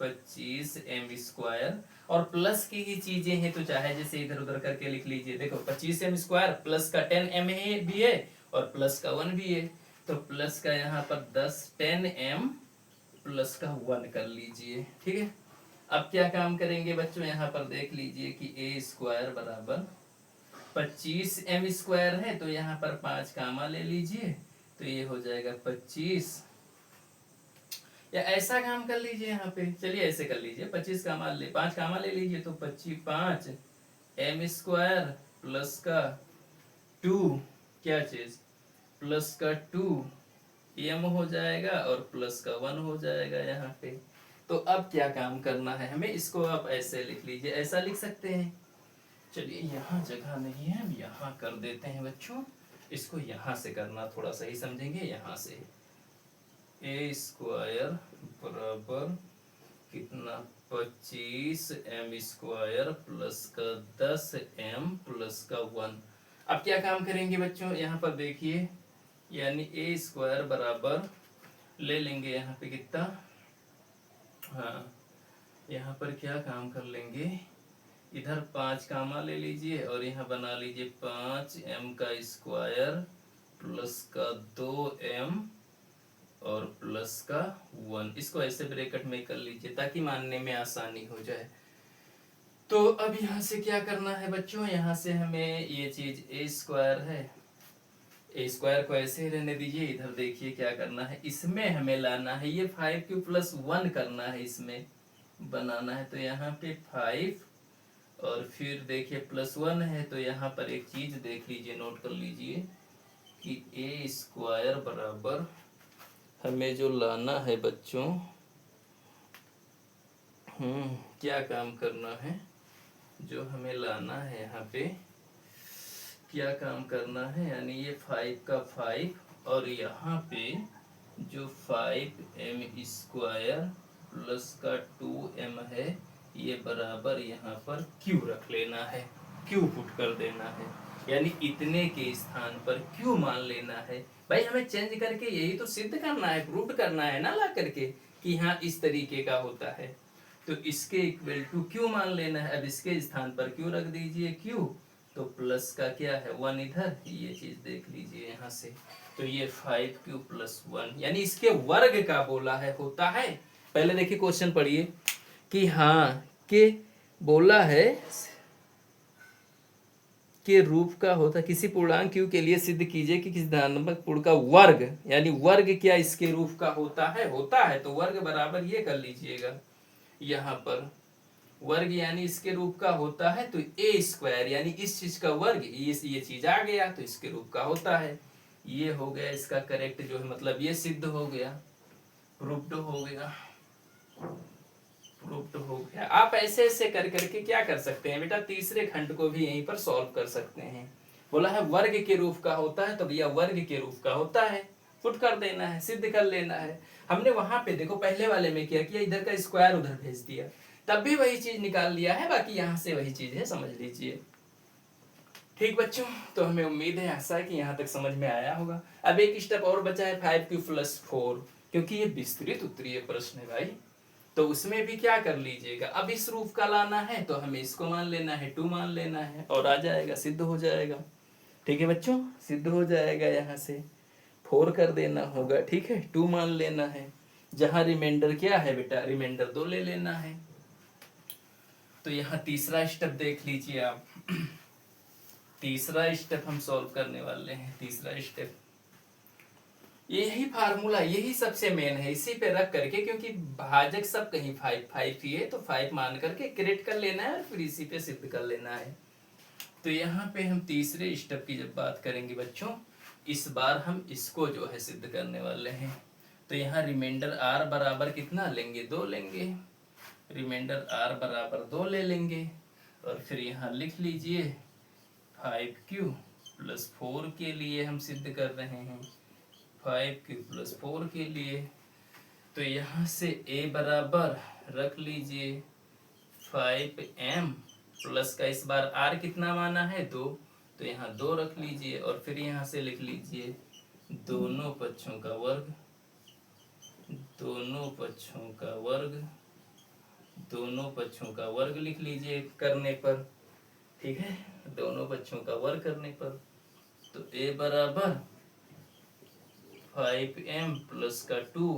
25m स्क्वायर, और प्लस की ही चीजें हैं तो चाहे जैसे इधर उधर करके लिख लीजिए। देखो 25m स्क्वायर प्लस का 10m है भी है और प्लस का 1 भी है, तो प्लस का यहाँ पर 10m प्लस का 1 कर लीजिए, ठीक है। अब क्या काम करेंगे बच्चों, यहाँ पर देख लीजिए कि a स्क्वायर बराबर 25m स्क्वायर है, तो यहाँ पर 5 कामा ले लीजिए, तो ये हो जाएगा 25, या ऐसा काम कर लीजिए यहाँ पे, चलिए ऐसे कर लीजिए, 25 कामा ले 5 कामा ले लीजिए, तो 5 m स्क्वायर प्लस का 2 क्या चीज प्लस का 2m हो जाएगा और प्लस का 1 हो जाएगा यहाँ पे। तो अब क्या काम करना है हमें, इसको आप ऐसे लिख लीजिए, ऐसा लिख सकते हैं। चलिए यहाँ जगह नहीं है, हम यहाँ कर देते हैं बच्चों, इसको यहाँ से करना थोड़ा सही समझेंगे। यहाँ से a स्क्वायर बराबर कितना 25m स्क्वायर प्लस का 10m प्लस का 1। अब क्या काम करेंगे बच्चों, यहाँ पर देखिए, यानी a स्क्वायर बराबर ले लेंगे यहाँ पे कितना, हाँ यहाँ पर क्या काम कर लेंगे, इधर 5 कामा ले लीजिए और यहाँ बना लीजिए 5m का स्क्वायर प्लस का 2m और प्लस का 1। इसको ऐसे ब्रैकेट में कर लीजिए ताकि मानने में आसानी हो जाए। तो अब यहाँ से क्या करना है बच्चों, यहाँ से हमें ये चीज a स्क्वायर है, a स्क्वायर को ऐसे ही रहने दीजिए। इधर देखिए क्या करना है, इसमें हमें लाना है ये 5 प्लस 1 करना है, इसमें बनाना है। तो यहाँ पे 5 और फिर देखिए प्लस 1 है, तो यहाँ पर एक चीज देख लीजिए, नोट कर लीजिए कि a स्क्वायर बराबर हमें जो लाना है बच्चों, क्या काम करना है, जो हमें लाना है यहाँ पे क्या काम करना है, यानी ये 5 का 5 और यहाँ पे जो 5m स्क्वायर प्लस का 2m है, ये बराबर यहाँ पर q रख लेना है, q पुट कर देना है, यानी इतने के स्थान पर q मान लेना है। भाई हमें चेंज करके यही तो सिद्ध करना है, प्रूव करना है ना, ला करके कि हाँ इस तरीके का होता है। तो इसके इक्वल टू q मान लेना है। अब इसके स्थान पर q रख दीजिए, q तो प्लस का क्या है 1 इधर, ये चीज देख लीजिए यहाँ से। तो ये 5q प्लस 1 यानी इसके वर्ग का बोला है, होता है। पहले देखिए क्वेश्चन पढ़िए कि हाँ के बोला है के रूप का होता, किसी पूर्णांक q के लिए सिद्ध कीजिए कि किसी धनात्मक पूर्ण का वर्ग, यानी वर्ग क्या इसके रूप का होता है, होता है। तो वर्ग बराबर ये कर लीजिएगा, यहाँ पर वर्ग यानी इसके रूप का होता है, तो a स्क्वायर यानी इस चीज का वर्ग, ये चीज आ गया तो इसके रूप का होता है। ये हो गया इसका करेक्ट जो है, मतलब ये सिद्ध हो गया। प्रूव्ड हो गया, प्रूव्ड हो गया। आप ऐसे ऐसे कर करके क्या कर सकते हैं बेटा, तीसरे खंड को भी यहीं पर सॉल्व कर सकते हैं। बोला है वर्ग के रूप का होता है तो भैया वर्ग के रूप का होता है, पुट कर देना है, सिद्ध कर लेना है। हमने वहां पे देखो पहले वाले में क्या किया, इधर का स्क्वायर उधर भेज दिया, तब भी वही चीज निकाल लिया है, बाकी यहाँ से वही चीज है, समझ लीजिए। ठीक बच्चों, तो हमें उम्मीद है ऐसा है कि यहाँ तक समझ में आया होगा। अब एक स्टेप और बचा है 5q+4, क्योंकि ये विस्तृत उत्तरीय प्रश्न है भाई, तो उसमें भी क्या कर लीजिएगा, अब इस रूप का लाना है तो हमें इसको मान लेना है, 2 मान लेना है, और आ जाएगा, सिद्ध हो जाएगा। ठीक है बच्चों, सिद्ध हो जाएगा, यहाँ से 4 कर देना होगा, ठीक है, 2 मान लेना है, जहां रिमाइंडर क्या है बेटा, रिमाइंडर 2 ले लेना है। तो यहाँ तीसरा स्टेप देख लीजिए आप, तीसरा स्टेप हम सॉल्व करने वाले हैं। तीसरा स्टेप यही फार्मूला, यही सबसे मेन है, इसी पे रख करके, क्योंकि भाजक सब कहीं 5 ही है, तो 5 मान करके क्रिएट कर लेना है और फिर इसी पे सिद्ध कर लेना है। तो यहाँ पे हम तीसरे स्टेप की जब बात करेंगे बच्चों, इस बार हम इसको जो है सिद्ध करने वाले हैं। तो यहाँ रिमाइंडर r बराबर कितना लेंगे, 2 लेंगे, रिमाइंडर r बराबर 2 ले लेंगे, और फिर यहाँ लिख लीजिए 5q+4 के लिए हम सिद्ध कर रहे हैं, 5q+4 के लिए। तो यहाँ से a बराबर रख लीजिए 5m प्लस का, इस बार r कितना माना है, 2, तो यहाँ 2 रख लीजिए, और फिर यहाँ से लिख लीजिए दोनों पक्षों का वर्ग, दोनों पक्षों का वर्ग, दोनों पक्षों का वर्ग लिख लीजिए करने पर, ठीक है, दोनों पक्षों का वर्ग करने पर। तो a बराबर 5m प्लस का 2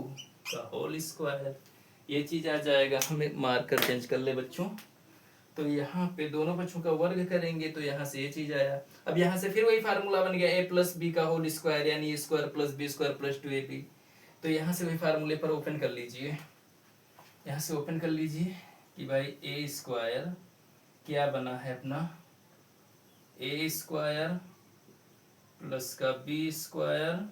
का होल स्क्वायर, ये चीज आ जाएगा। हमें मार्कर चेंज कर ले बच्चों, तो यहाँ पे दोनों पक्षों का वर्ग करेंगे तो यहाँ से ये चीज आया। अब यहाँ से फिर वही फार्मूला बन गया a+b का होल स्क्वायर, यानी a² + b² + 2ab। तो यहाँ से वही फार्मूले पर ओपन कर लीजिए, यहाँ से ओपन कर लीजिए कि भाई a² क्या बना है अपना, a² प्लस का b²।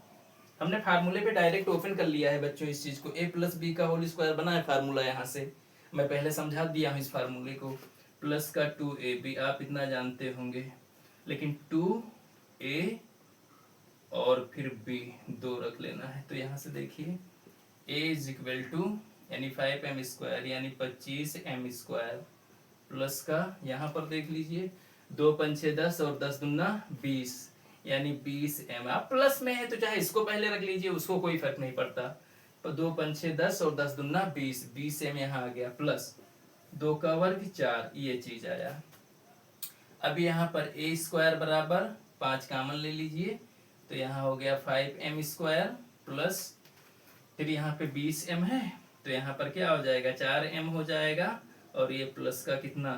हमने फार्मूले पे डायरेक्ट ओपन कर लिया है बच्चों इस चीज को, a+b का होल स्क्वायर बना है फार्मूला, यहाँ से मैं पहले समझा दिया हूँ इस फार्मूले को, प्लस का 2ab, आप इतना जानते होंगे, लेकिन 2a और फिर b 2 रख लेना है। तो यहाँ से देखिए a यानी 5m² यानी 25m² प्लस का, यहाँ पर देख लीजिए 2 5 6 10 और 10 दूना 20 यानी 20m। आप प्लस में है तो चाहे इसको पहले रख लीजिए, उसको कोई फर्क नहीं पड़ता। तो 2 5 6 10 और 10 दूना 20, 20m यहाँ आ गया, प्लस 2 का वर्ग 4, ये चीज आया। अब यहाँ पर a² बराबर 5 कामन ले लीजिए, तो यहाँ हो गया 5m² प्लस, फिर यहाँ पे 20m है, तो यहाँ पर क्या हो जाएगा, 4m हो जाएगा, और ये प्लस का कितना,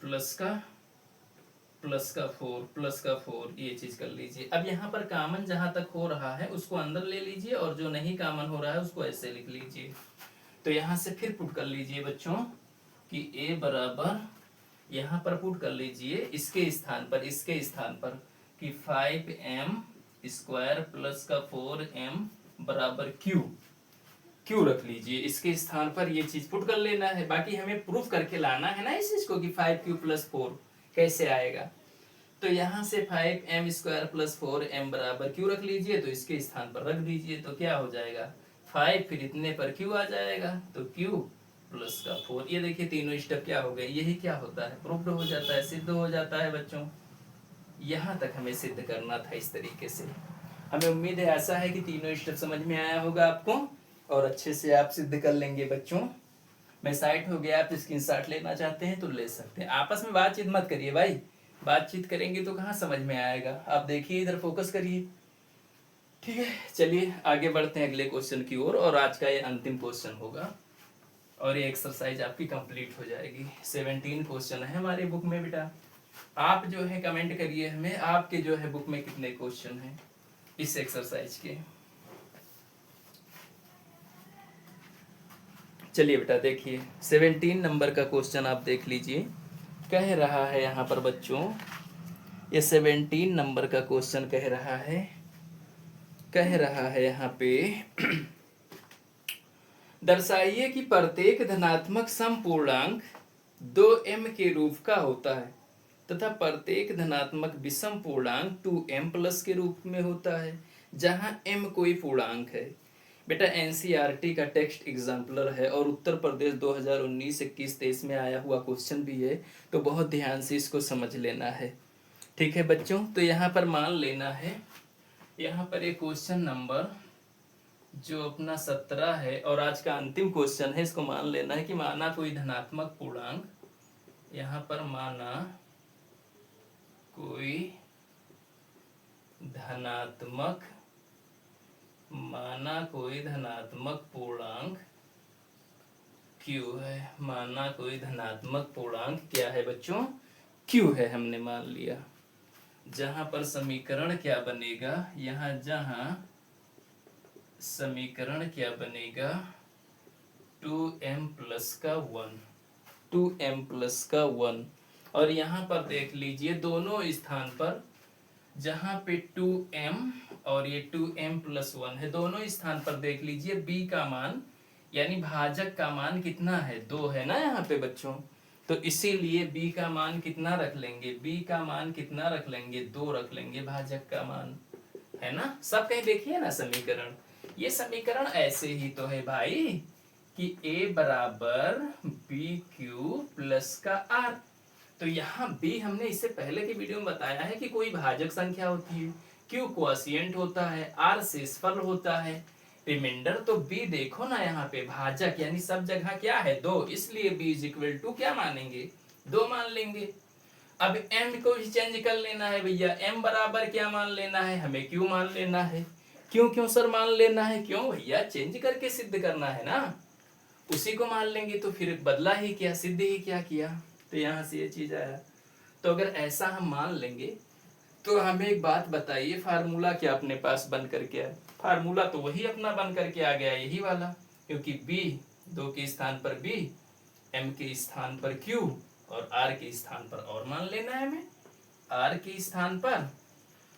प्लस का 4, ये चीज कर लीजिए। अब यहाँ पर कामन जहां तक हो रहा है उसको अंदर ले लीजिए, और जो नहीं कामन हो रहा है उसको ऐसे लिख लीजिए। तो यहाँ से फिर पुट कर लीजिए बच्चों कि a बराबर, यहाँ पर पुट कर लीजिए इसके स्थान पर, इसके स्थान पर कि 5m² प्लस का 4m बराबर q रख लीजिए इसके स्थान पर, ये चीज पुट कर लेना है। बाकी हमें प्रूफ करके लाना है ना इस चीज को कि 5q+4 कैसे आएगा। तो यहाँ से 5m² प्लस 4m बराबर q रख लीजिए, तो इसके स्थान पर रख दीजिए, तो क्या हो जाएगा 5, फिर इतने पर q आ जाएगा, तो q प्लस का 4। ये देखिए तीनों स्टेप क्या हो गए, यही क्या होता है, प्रूफ्ड हो जाता है, सिद्ध हो जाता है बच्चों। यहाँ तक हमें सिद्ध करना था इस तरीके से। हमें उम्मीद है ऐसा है कि तीनों स्टेप समझ में आया होगा आपको, और अच्छे से आप सिद्ध कर लेंगे बच्चों। मैं साइट हो गया, आप स्क्रीनशॉट लेना चाहते हैं तो ले सकते हैं। आपस में बातचीत मत करिए भाई, बातचीत करेंगे तो कहाँ समझ में आएगा। आप देखिए इधर फोकस करिए, ठीक है। चलिए आगे बढ़ते हैं अगले क्वेश्चन की ओर, और आज का ये अंतिम क्वेश्चन होगा, और ये एक्सरसाइज आपकी कंप्लीट हो जाएगी। 17 क्वेश्चन है हमारे बुक में बेटा। आप जो है कमेंट करिए हमें, आपके जो है बुक में कितने क्वेश्चन हैं इस एक्सरसाइज के। चलिए बेटा देखिए 17 नंबर का क्वेश्चन आप देख लीजिए, कह रहा है यहाँ पर बच्चों, ये 17 नंबर का क्वेश्चन कह रहा है यहाँ पे दर्शाइए कि प्रत्येक धनात्मक समपूर्णांक 2m के रूप का होता है तथा प्रत्येक धनात्मक विषम पूर्णांक 2m प्लस के रूप में होता है, जहां m कोई पूर्णांक है। बेटा एनसीईआरटी का टेक्स्ट एग्जाम्पलर है और उत्तर प्रदेश 2019-21-23 में आया हुआ क्वेश्चन भी है, तो बहुत ध्यान से इसको समझ लेना है। ठीक है बच्चों, तो यहाँ पर मान लेना है, यहाँ पर एक क्वेश्चन नंबर जो अपना 17 है और आज का अंतिम क्वेश्चन है, इसको मान लेना है कि माना कोई धनात्मक पूर्णांक, यहाँ पर माना कोई धनात्मक पूर्णांक q है, माना कोई धनात्मक पूर्णांक क्या है बच्चों, q है, हमने मान लिया। जहां पर समीकरण क्या बनेगा, जहां समीकरण क्या बनेगा 2m प्लस का 1, 2m प्लस का 1। और यहाँ पर देख लीजिए दोनों स्थान पर जहाँ पे 2m और ये 2m प्लस 1 है, दोनों स्थान पर देख लीजिए b का मान यानी भाजक का मान कितना है, 2 है ना यहाँ पे बच्चों। तो इसीलिए b का मान कितना रख लेंगे, b का मान कितना रख लेंगे, 2 रख लेंगे भाजक का मान, है ना। सब कहीं देखिए ना समीकरण, ये समीकरण ऐसे ही तो है भाई कि a बराबर बी क्यू प्लस का r। तो यहाँ b हमने इससे पहले की वीडियो में बताया है कि कोई भाजक संख्या होती है, q क्वोशिएंट होता है, r शेषफल होता है, रिमाइंडर। तो b देखो ना यहाँ पे भाजक यानी सब जगह क्या है 2, इसलिए b इज इक्वल टू क्या मानेंगे 2 मान लेंगे। अब m को भी चेंज कर लेना है भैया, m बराबर क्या मान लेना है, हमें q मान लेना है। क्यों सर मान लेना है, क्यों भैया, चेंज करके सिद्ध करना है ना, उसी को मान लेंगे तो फिर बदला ही क्या, सिद्ध ही क्या किया। तो यहाँ से ये चीज आया। तो अगर ऐसा हम मान लेंगे तो हमें एक बात बताइए, फार्मूला क्या अपने पास बन करके आया, फार्मूला तो वही अपना बन करके आ गया, यही वाला, क्योंकि b 2 के स्थान पर b, m के स्थान पर q और r के स्थान पर और मान लेना है हमें, r के स्थान पर।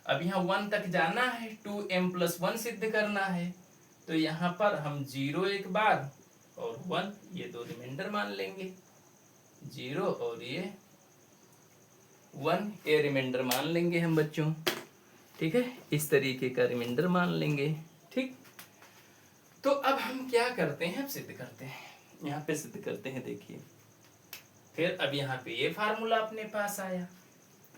अब यहाँ 1 तक जाना है, 2m प्लस 1 सिद्ध करना है, तो यहाँ पर हम 0 एक बार और 1 ये दो रिमाइंडर मान लेंगे, 0 और ये 1 ये रिमाइंडर मान लेंगे हम बच्चों। ठीक है, इस तरीके का रिमाइंडर मान लेंगे। ठीक, तो अब हम क्या करते हैं, अब सिद्ध करते हैं, यहाँ पे सिद्ध करते हैं। देखिए फिर अब यहाँ पे ये फार्मूला अपने पास आया,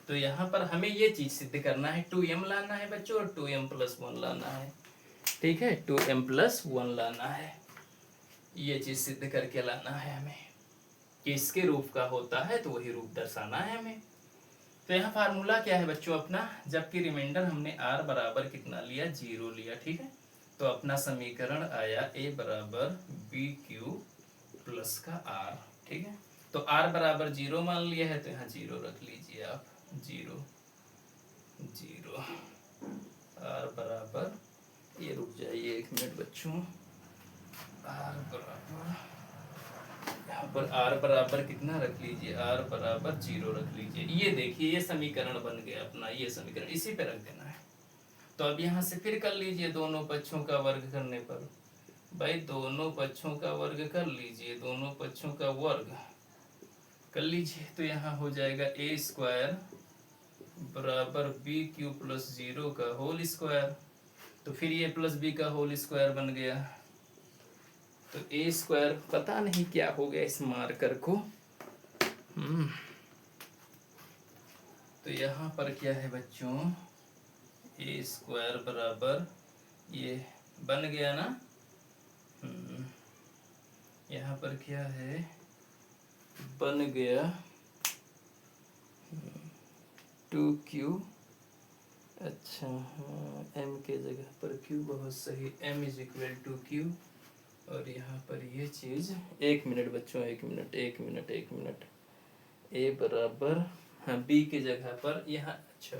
तो यहाँ पर हमें ये चीज सिद्ध करना है, 2m लाना है बच्चों और 2m प्लस 1 लाना है। ठीक है, 2m प्लस 1 लाना है, ये चीज सिद्ध करके लाना है हमें कि इसके रूप का होता है तो वही रूप दर्शाना है हमें। तो यहाँ फार्मूला क्या है बच्चों अपना, जबकि रिमाइंडर हमने r बराबर कितना लिया, 0 लिया। ठीक है, तो अपना समीकरण आया a बराबर बी क्यू प्लस का r। ठीक है, तो r बराबर 0 मान लिया है तो यहाँ 0 रख लीजिए आप, 0 0 r बराबर, ये रुक जाइए 1 मिनट बच्चों, r बराबर, यहाँ पर r बराबर कितना रख लीजिए, r बराबर 0 रख लीजिए। ये देखिए ये समीकरण बन गया अपना, ये समीकरण इसी पे रख देना है। तो अब यहाँ से फिर कर लीजिए, दोनों पक्षों का वर्ग करने पर, भाई दोनों पक्षों का वर्ग कर लीजिए, दोनों पक्षों का वर्ग कर लीजिए, तो यहाँ हो जाएगा a स्क्वायर बराबर बी क्यू प्लस 0 का होल स्क्वायर। तो फिर ये प्लस b का होल स्क्वायर बन गया, तो a स्क्वायर, पता नहीं क्या हो गया इस मार्कर को। तो यहाँ पर क्या है बच्चों, a स्क्वायर बराबर ये बन गया ना, यहाँ पर क्या है, बन गया 2q, अच्छा हाँ, m के जगह पर q, बहुत सही, m is equal to q। और यहाँ पर ये चीज़, 1 मिनट बच्चों, 1 मिनट, 1 मिनट, 1 मिनट, a बराबर, हाँ b की जगह पर यहाँ, अच्छा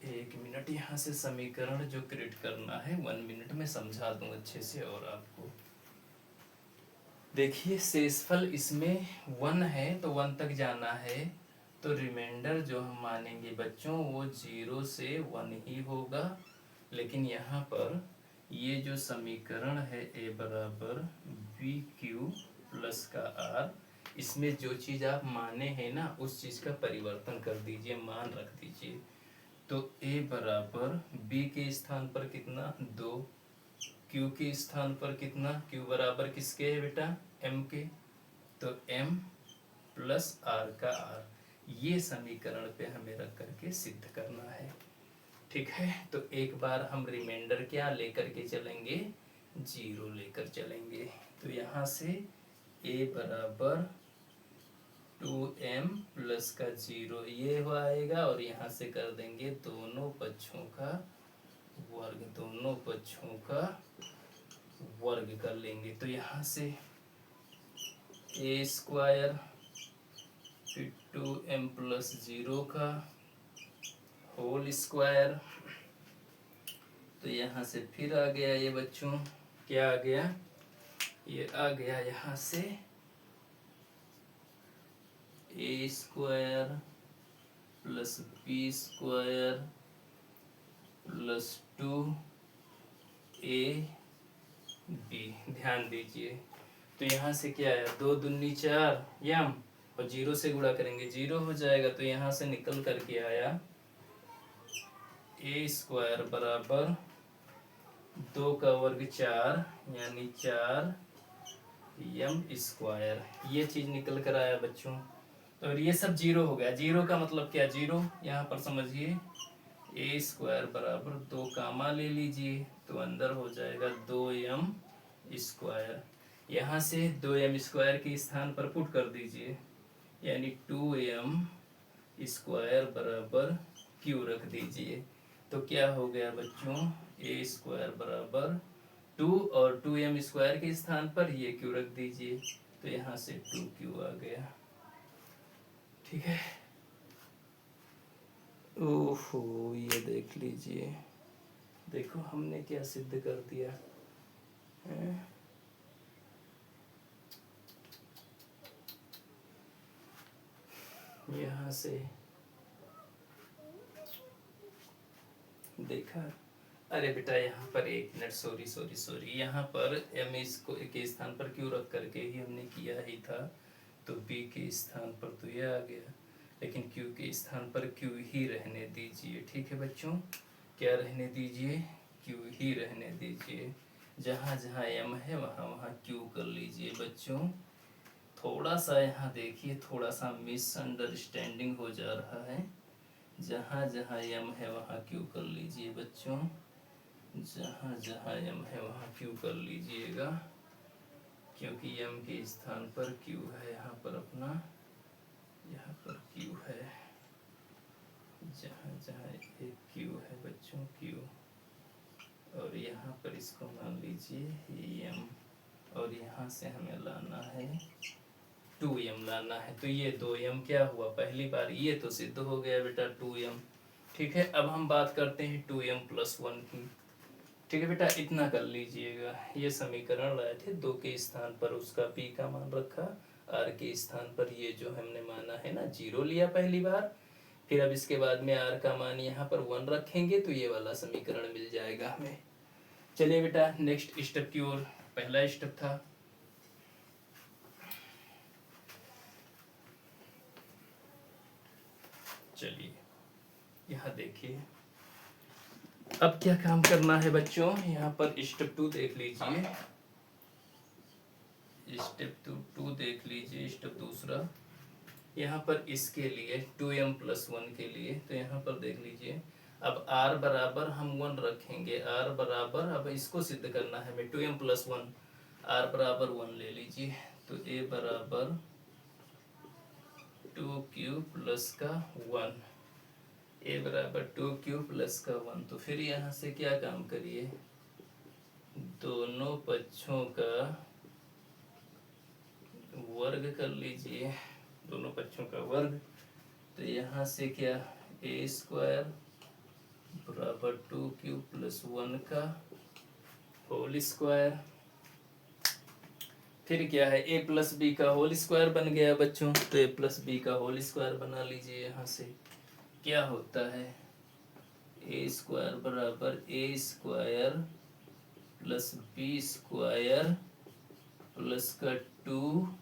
1 मिनट, यहाँ से समीकरण जो क्रिएट करना है 1 मिनट में समझा दूँ अच्छे से। और आपको देखिए शेषफल इसमें 1 है तो 1 तक जाना है, तो रिमाइंडर जो हम मानेंगे बच्चों वो 0 से 1 ही होगा। लेकिन यहाँ पर ये जो समीकरण है ए बराबर बी क्यू प्लस का आर, इसमें जो चीज़ आप माने हैं ना उस चीज़ का परिवर्तन कर दीजिए, मान रख दीजिए। तो ए बराबर बी के स्थान पर कितना 2, क्यू के स्थान पर कितना, क्यू बराबर किसके है बेटा एम के, तो एम प्लस आर का आर, ये समीकरण पे हमें रख करके सिद्ध करना है। ठीक है, तो एक बार हम रिमाइंडर क्या लेकर के चलेंगे, 0 लेकर चलेंगे। तो यहाँ से a बराबर 2m प्लस का 0 ये हो आएगा, और यहाँ से कर देंगे दोनों पक्षों का वर्ग, दोनों पक्षों का वर्ग कर लेंगे। तो यहाँ से a स्क्वायर फिर 2m प्लस 0 का होल स्क्वायर, तो यहाँ से फिर आ गया ये बच्चों, क्या आ गया, ये आ गया यहाँ से a square plus B square plus 2ab। ध्यान दीजिए, तो यहाँ से क्या आया, 2 दूनी 4 यम, और 0 से गुणा करेंगे 0 हो जाएगा। तो यहाँ से निकल करके आया a स्क्वायर बराबर 2 का वर्ग 4 यानी 4m स्क्वायर, ये चीज निकल कर आया बच्चों। तो ये सब 0 हो गया, 0 का मतलब क्या, 0 यहाँ पर समझिए a स्क्वायर बराबर 2 कामा ले लीजिए, तो अंदर हो जाएगा 2m स्क्वायर, यहाँ से 2m स्क्वायर के स्थान पर पुट कर दीजिए, यानी 2m स्क्वायर बराबर q रख दीजिए। तो क्या हो गया बच्चों, a स्क्वायर बराबर 2 और 2m स्क्वायर के स्थान पर ये q रख दीजिए, तो यहाँ से 2q आ गया। ठीक है, ओहो ये देख लीजिए, देखो हमने क्या सिद्ध कर दिया है? यहाँ से देखा, अरे बेटा यहाँ पर एक मिनट, सॉरी, यहाँ पर m इसको के स्थान पर q रख करके ही हमने किया ही था, तो b के स्थान पर तो ये आ गया, लेकिन q के स्थान पर q ही रहने दीजिए। ठीक है बच्चों, क्या रहने दीजिए, q ही रहने दीजिए, जहाँ जहाँ m है वहाँ वहाँ q कर लीजिए बच्चों। थोड़ा सा यहाँ देखिए, थोड़ा सा मिसअंडरस्टैंडिंग हो जा रहा है, जहाँ जहाँ m है वहाँ q कर लीजिए बच्चों, जहाँ जहाँ m है वहाँ q कर लीजिएगा, क्योंकि m के स्थान पर q है, यहाँ पर अपना, यहाँ पर q है, जहाँ जहाँ एक q है बच्चों q, और यहाँ पर इसको मान लीजिए m, और यहाँ से हमें लाना है 2m लाना है। तो ये 2m क्या हुआ, पहली बार ये तो सिद्ध हो गया बेटा 2m। ठीक है, अब हम बात करते हैं 2m प्लस 1 की। ठीक है बेटा, इतना कर लीजिएगा, ये समीकरण लाए थे, 2 के स्थान पर उसका p का मान रखा, r के स्थान पर ये जो हमने माना है ना 0 लिया पहली बार, फिर अब इसके बाद में r का मान यहाँ पर 1 रखेंगे, तो ये वाला समीकरण मिल जाएगा हमें। चलिए बेटा नेक्स्ट स्टेप की ओर, पहला स्टेप था, चलिए यहाँ देखिए, अब क्या काम करना है बच्चों, यहाँ पर स्टेप 2 देख लीजिए, स्टेप 2 देख लीजिए, स्टेप दूसरा, यहाँ पर इसके लिए 2m प्लस 1 के लिए, तो यहाँ पर देख लीजिए, अब r बराबर हम 1 रखेंगे, r बराबर, अब इसको सिद्ध करना है हमें 2m प्लस 1, r बराबर 1 ले लीजिए, तो a बराबर 2q प्लस का 1, a बराबर 2q प्लस का 1, तो फिर यहाँ से क्या काम करिए, दोनों पक्षों का वर्ग कर लीजिए, दोनों पक्षों का वर्ग, तो यहाँ से क्या a स्क्वायर बराबर 2q प्लस 1 का होल स्क्वायर, फिर क्या है a प्लस बी का होल स्क्वायर बन गया बच्चों, तो a प्लस बी का होल स्क्वायर बना लीजिए, यहाँ से क्या होता है a स्क्वायर बराबर a square plus B square plus का 2ab,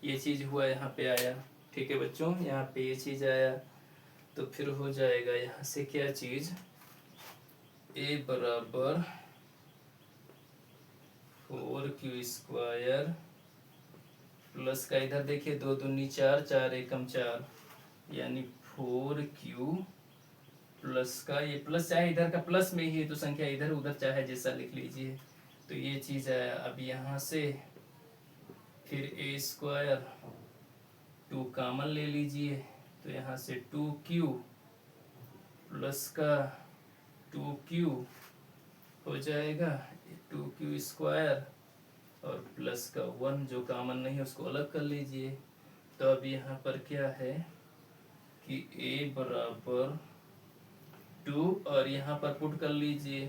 ये चीज़ हुआ, यहाँ पे आया। ठीक है बच्चों, यहाँ पे ये चीज़ आया, तो फिर हो जाएगा यहाँ से क्या चीज़, a बराबर 4q² प्लस का इधर देखिए 2 दूनी 4, 4 एकम 4, यानी 4q प्लस का, ये प्लस चाहे इधर का प्लस में ही है तो संख्या इधर उधर चाहे जैसा लिख लीजिए, तो ये चीज़ आया। अब यहाँ से फिर a² 2 कॉमन ले लीजिए, तो यहाँ से 2q प्लस का 2q हो जाएगा, 2q² और प्लस का 1 जो कॉमन नहीं है उसको अलग कर लीजिए। तो अब यहाँ पर क्या है कि a बराबर 2 और यहाँ पर पुट कर लीजिए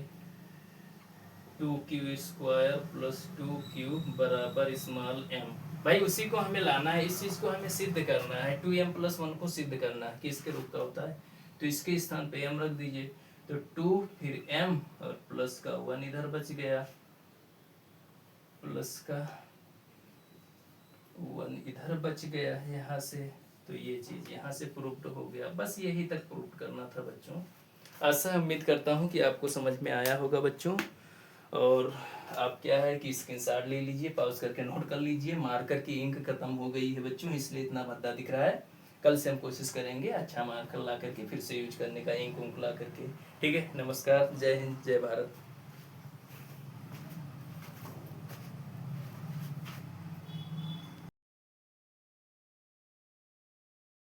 2q² प्लस 2q बराबर स्मॉल m। भाई उसी को हमें लाना है, इस चीज़ को हमें सिद्ध करना है, 2m प्लस 1 को सिद्ध करना है कि इसके रूप का होता है, तो इसके स्थान पे m रख दीजिए, तो 2 फिर m और प्लस का 1 इधर बच गया, प्लस का 1 इधर बच गया यहाँ से, तो ये चीज़ यहाँ से प्रूव्ड हो गया। बस यही तक प्रूव करना था बच्चों। ऐसा उम्मीद करता हूँ कि आपको समझ में आया होगा बच्चों। और आप क्या है कि स्क्रीनशॉट ले लीजिए, पॉज करके नोट कर लीजिए। मार्कर की इंक खत्म हो गई है बच्चों, इसलिए इतना भद्दा दिख रहा है। कल से हम कोशिश करेंगे अच्छा मार्कर ला करके फिर से यूज करने का, इंक उंक ला करके। ठीक है, नमस्कार, जय हिंद, जय भारत।